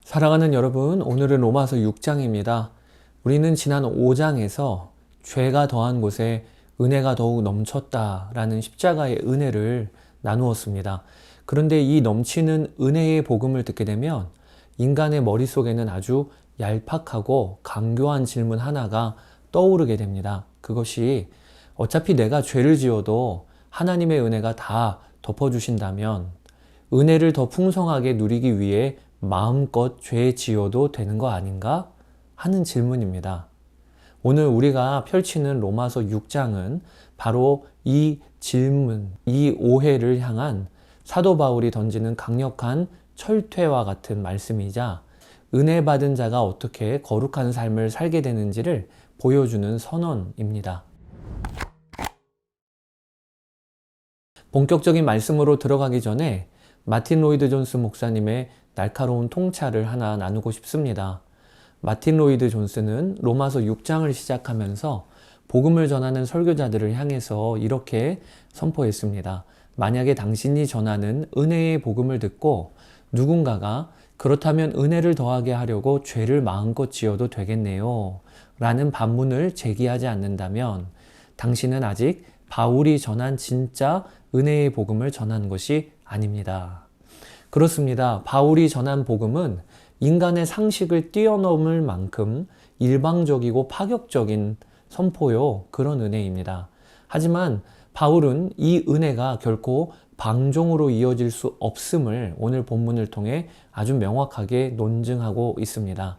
사랑하는 여러분, 오늘은 로마서 6장입니다. 우리는 지난 5장에서 죄가 더한 곳에 은혜가 더욱 넘쳤다라는 십자가의 은혜를 나누었습니다. 그런데 이 넘치는 은혜의 복음을 듣게 되면 인간의 머릿속에는 아주 얄팍하고 강교한 질문 하나가 떠오르게 됩니다. 그것이 어차피 내가 죄를 지어도 하나님의 은혜가 다 덮어주신다면 은혜를 더 풍성하게 누리기 위해 마음껏 죄 지어도 되는 거 아닌가 하는 질문입니다. 오늘 우리가 펼치는 로마서 6장은 바로 이 질문, 이 오해를 향한 사도 바울이 던지는 강력한 철퇴와 같은 말씀이자 은혜 받은 자가 어떻게 거룩한 삶을 살게 되는지를 보여주는 선언입니다. 본격적인 말씀으로 들어가기 전에 마틴 로이드 존스 목사님의 날카로운 통찰을 하나 나누고 싶습니다. 마틴 로이드 존스는 로마서 6장을 시작하면서 복음을 전하는 설교자들을 향해서 이렇게 선포했습니다. 만약에 당신이 전하는 은혜의 복음을 듣고 누군가가 그렇다면 은혜를 더하게 하려고 죄를 마음껏 지어도 되겠네요 라는 반문을 제기하지 않는다면 당신은 아직 바울이 전한 진짜 은혜의 복음을 전한 것이 아닙니다. 그렇습니다. 바울이 전한 복음은 인간의 상식을 뛰어넘을 만큼 일방적이고 파격적인 선포요. 그런 은혜입니다. 하지만 바울은 이 은혜가 결코 방종으로 이어질 수 없음을 오늘 본문을 통해 아주 명확하게 논증하고 있습니다.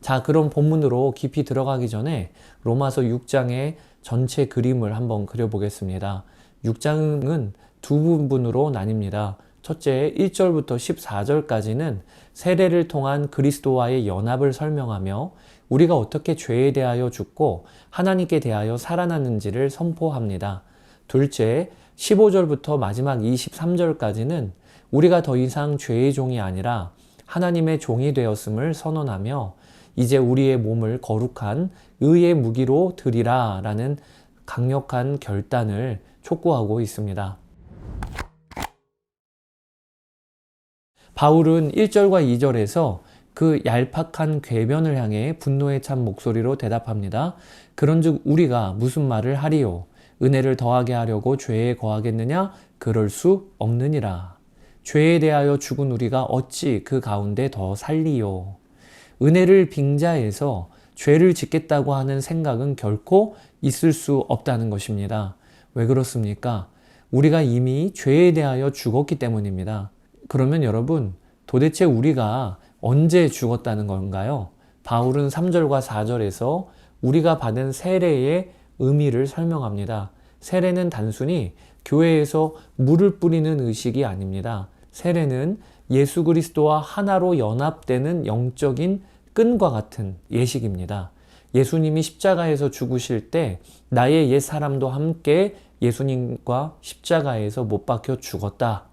자, 그럼 본문으로 깊이 들어가기 전에 로마서 6장의 전체 그림을 한번 그려보겠습니다. 6장은 두 부분으로 나뉩니다. 첫째, 1절부터 14절까지는 세례를 통한 그리스도와의 연합을 설명하며 우리가 어떻게 죄에 대하여 죽고 하나님께 대하여 살아났는지를 선포합니다. 둘째, 15절부터 마지막 23절까지는 우리가 더 이상 죄의 종이 아니라 하나님의 종이 되었음을 선언하며 이제 우리의 몸을 거룩한 의의 무기로 드리라 라는 강력한 결단을 촉구하고 있습니다. 바울은 1절과 2절에서 그 얄팍한 궤변을 향해 분노에 찬 목소리로 대답합니다. 그런즉 우리가 무슨 말을 하리요? 은혜를 더하게 하려고 죄에 거하겠느냐? 그럴 수 없느니라. 죄에 대하여 죽은 우리가 어찌 그 가운데 더 살리요? 은혜를 빙자해서 죄를 짓겠다고 하는 생각은 결코 있을 수 없다는 것입니다. 왜 그렇습니까? 우리가 이미 죄에 대하여 죽었기 때문입니다. 그러면 여러분, 도대체 우리가 언제 죽었다는 건가요? 바울은 3절과 4절에서 우리가 받은 세례의 의미를 설명합니다. 세례는 단순히 교회에서 물을 뿌리는 의식이 아닙니다. 세례는 예수 그리스도와 하나로 연합되는 영적인 끈과 같은 예식입니다. 예수님이 십자가에서 죽으실 때 나의 옛 사람도 함께 예수님과 십자가에서 못 박혀 죽었다.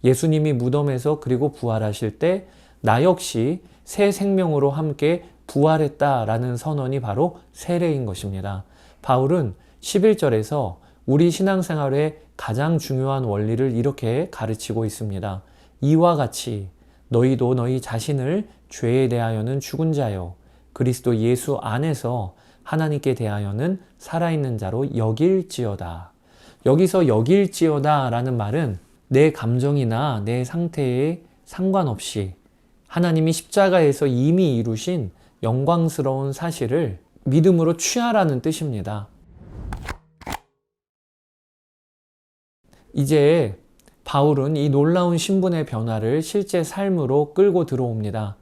예수님이 무덤에서 그리고 부활하실 때 나 역시 새 생명으로 함께 부활했다라는 선언이 바로 세례인 것입니다. 바울은 11절에서 우리 신앙생활의 가장 중요한 원리를 이렇게 가르치고 있습니다. 이와 같이 너희도 너희 자신을 죄에 대하여는 죽은 자요 그리스도 예수 안에서 하나님께 대하여는 살아있는 자로 여길지어다. 여기서 여길지어다 라는 말은 내 감정이나 내 상태에 상관없이 하나님이 십자가에서 이미 이루신 영광스러운 사실을 믿음으로 취하라는 뜻입니다. 이제 바울은 이 놀라운 신분의 변화를 실제 삶으로 끌고 들어옵니다.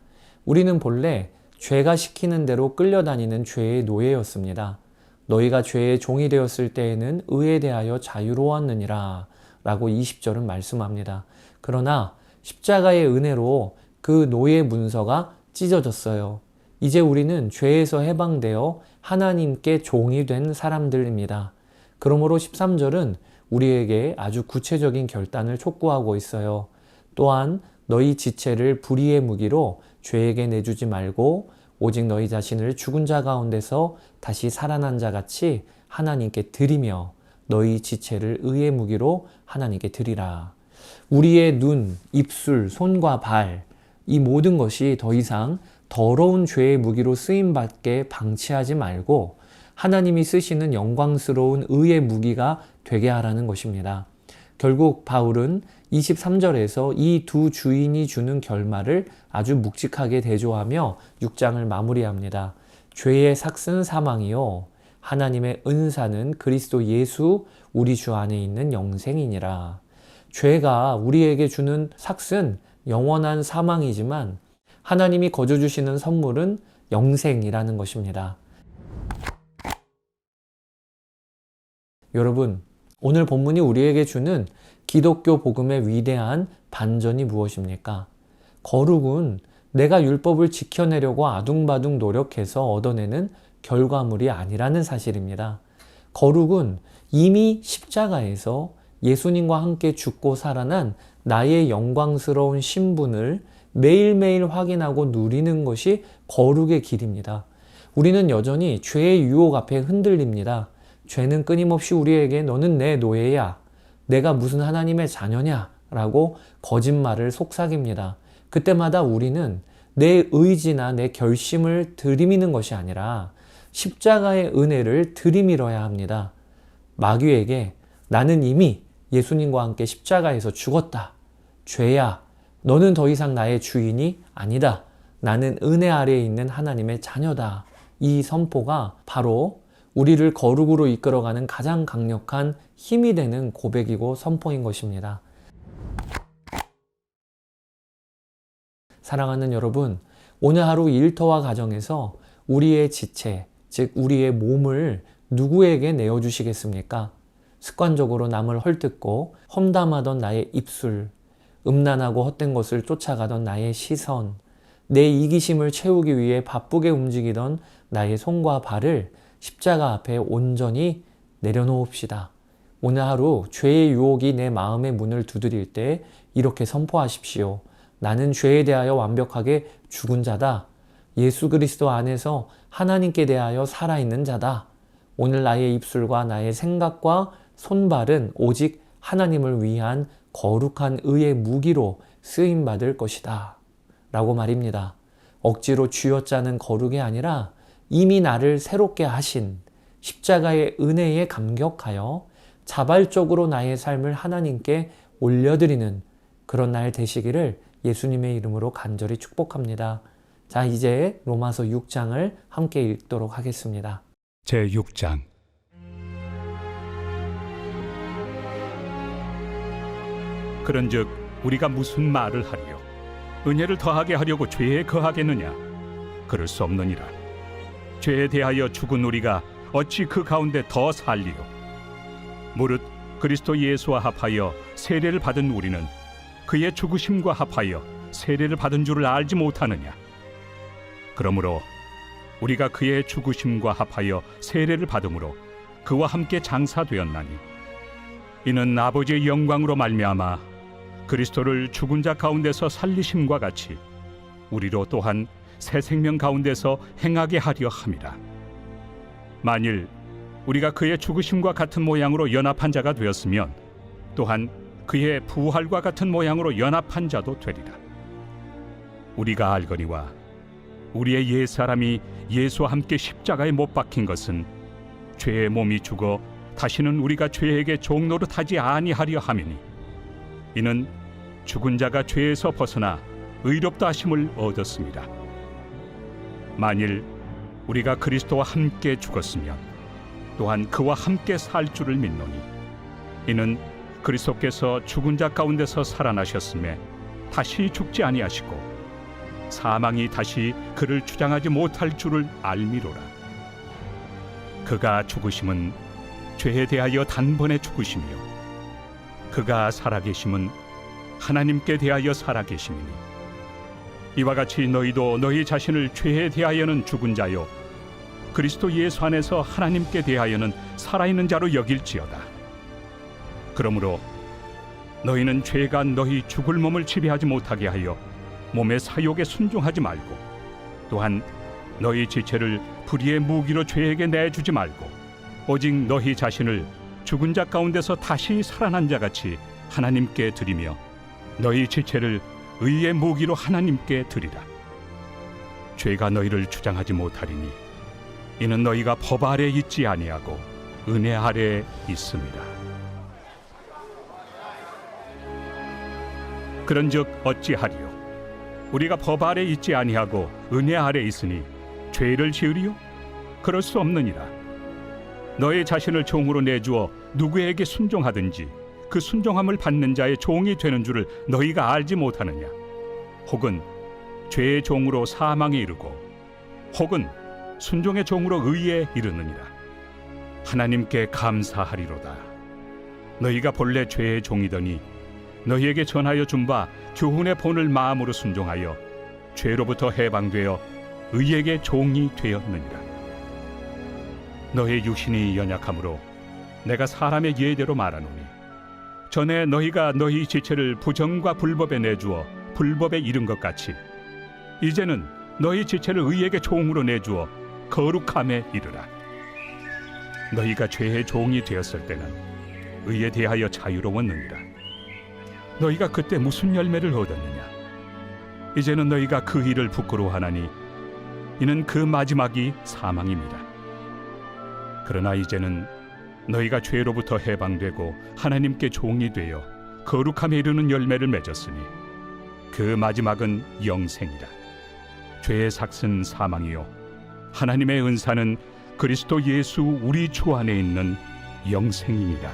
우리는 본래 죄가 시키는 대로 끌려다니는 죄의 노예였습니다. 너희가 죄의 종이 되었을 때에는 의에 대하여 자유로웠느니라 라고 20절은 말씀합니다. 그러나 십자가의 은혜로 그 노예 문서가 찢어졌어요. 이제 우리는 죄에서 해방되어 하나님께 종이 된 사람들입니다. 그러므로 13절은 우리에게 아주 구체적인 결단을 촉구하고 있어요. 또한 너희 지체를 불의의 무기로 죄에게 내주지 말고 오직 너희 자신을 죽은 자 가운데서 다시 살아난 자 같이 하나님께 드리며 너희 지체를 의의 무기로 하나님께 드리라. 우리의 눈, 입술, 손과 발, 이 모든 것이 더 이상 더러운 죄의 무기로 쓰임받게 방치하지 말고 하나님이 쓰시는 영광스러운 의의 무기가 되게 하라는 것입니다. 결국 바울은 23절에서 이 두 주인이 주는 결말을 아주 묵직하게 대조하며 6장을 마무리합니다. 죄의 삭은 사망이요 하나님의 은사는 그리스도 예수 우리 주 안에 있는 영생이니라. 죄가 우리에게 주는 삭은 영원한 사망이지만 하나님이 거저 주시는 선물은 영생이라는 것입니다. 여러분, 오늘 본문이 우리에게 주는 기독교 복음의 위대한 반전이 무엇입니까? 거룩은 내가 율법을 지켜내려고 아둥바둥 노력해서 얻어내는 결과물이 아니라는 사실입니다. 거룩은 이미 십자가에서 예수님과 함께 죽고 살아난 나의 영광스러운 신분을 매일매일 확인하고 누리는 것이 거룩의 길입니다. 우리는 여전히 죄의 유혹 앞에 흔들립니다. 죄는 끊임없이 우리에게 너는 내 노예야, 내가 무슨 하나님의 자녀냐 라고 거짓말을 속삭입니다. 그때마다 우리는 내 의지나 내 결심을 들이미는 것이 아니라 십자가의 은혜를 들이밀어야 합니다. 마귀에게 나는 이미 예수님과 함께 십자가에서 죽었다. 죄야, 너는 더 이상 나의 주인이 아니다. 나는 은혜 아래에 있는 하나님의 자녀다. 이 선포가 바로 우리를 거룩으로 이끌어가는 가장 강력한 힘이 되는 고백이고 선포인 것입니다. 사랑하는 여러분, 오늘 하루 일터와 가정에서 우리의 지체, 즉 우리의 몸을 누구에게 내어주시겠습니까? 습관적으로 남을 헐뜯고 험담하던 나의 입술, 음란하고 헛된 것을 쫓아가던 나의 시선, 내 이기심을 채우기 위해 바쁘게 움직이던 나의 손과 발을 십자가 앞에 온전히 내려놓읍시다. 오늘 하루 죄의 유혹이 내 마음의 문을 두드릴 때 이렇게 선포하십시오. 나는 죄에 대하여 완벽하게 죽은 자다. 예수 그리스도 안에서 하나님께 대하여 살아있는 자다. 오늘 나의 입술과 나의 생각과 손발은 오직 하나님을 위한 거룩한 의의 무기로 쓰임받을 것이다. 라고 말입니다. 억지로 쥐어짜는 거룩이 아니라 이미 나를 새롭게 하신 십자가의 은혜에 감격하여 자발적으로 나의 삶을 하나님께 올려드리는 그런 날 되시기를 예수님의 이름으로 간절히 축복합니다. 자, 이제 로마서 6장을 함께 읽도록 하겠습니다. 제6장 그런즉 우리가 무슨 말을 하리요? 은혜를 더하게 하려고 죄에 거하겠느냐? 그럴 수 없느니라. 죄에 대하여 죽은 우리가 어찌 그 가운데 더 살리요? 무릇 그리스도 예수와 합하여 세례를 받은 우리는 그의 죽으심과 합하여 세례를 받은 줄을 알지 못하느냐? 그러므로 우리가 그의 죽으심과 합하여 세례를 받음으로 그와 함께 장사되었나니 이는 아버지의 영광으로 말미암아 그리스도를 죽은 자 가운데서 살리심과 같이 우리로 또한 새 생명 가운데서 행하게 하려 함이라. 만일 우리가 그의 죽으심과 같은 모양으로 연합한 자가 되었으면 또한 그의 부활과 같은 모양으로 연합한 자도 되리라. 우리가 알거니와 우리의 옛사람이 예수와 함께 십자가에 못 박힌 것은 죄의 몸이 죽어 다시는 우리가 죄에게 종노릇하지 아니하려 함이니 이는 죽은 자가 죄에서 벗어나 의롭다 하심을 얻었습니다. 만일 우리가 그리스도와 함께 죽었으면 또한 그와 함께 살 줄을 믿노니 이는 그리스도께서 죽은 자 가운데서 살아나셨음에 다시 죽지 아니하시고 사망이 다시 그를 주장하지 못할 줄을 알미로라. 그가 죽으심은 죄에 대하여 단번에 죽으시며 그가 살아계심은 하나님께 대하여 살아계심이니 이와 같이 너희도 너희 자신을 죄에 대하여는 죽은 자요 그리스도 예수 안에서 하나님께 대하여는 살아있는 자로 여길지어다. 그러므로 너희는 죄가 너희 죽을 몸을 지배하지 못하게 하여 몸의 사욕에 순종하지 말고 또한 너희 지체를 불의의 무기로 죄에게 내주지 말고 오직 너희 자신을 죽은 자 가운데서 다시 살아난 자같이 하나님께 드리며 너희 지체를 의의 무기로 하나님께 드리라. 죄가 너희를 주장하지 못하리니 이는 너희가 법 아래 있지 아니하고 은혜 아래 있습니다. 그런즉 어찌하리요? 우리가 법 아래 있지 아니하고 은혜 아래 있으니 죄를 지으리요? 그럴 수 없느니라. 너희 자신을 종으로 내주어 누구에게 순종하든지 그 순종함을 받는 자의 종이 되는 줄을 너희가 알지 못하느냐? 혹은 죄의 종으로 사망에 이르고 혹은 순종의 종으로 의에 이르느니라. 하나님께 감사하리로다. 너희가 본래 죄의 종이더니 너희에게 전하여 준 바 교훈의 본을 마음으로 순종하여 죄로부터 해방되어 의에게 종이 되었느니라. 너희 육신이 연약하므로 내가 사람의 예대로 말하노니 전에 너희가 너희 지체를 부정과 불법에 내주어 불법에 이른 것 같이 이제는 너희 지체를 의에게 종으로 내주어 거룩함에 이르라. 너희가 죄의 종이 되었을 때는 의에 대하여 자유로웠느니라. 너희가 그때 무슨 열매를 얻었느냐? 이제는 너희가 그 일을 부끄러워하나니 이는 그 마지막이 사망입니다. 그러나 이제는 너희가 죄로부터 해방되고 하나님께 종이 되어 거룩함에 이르는 열매를 맺었으니 그 마지막은 영생이라. 죄의 삭은 사망이요 하나님의 은사는 그리스도 예수 우리 주 안에 있는 영생이니라.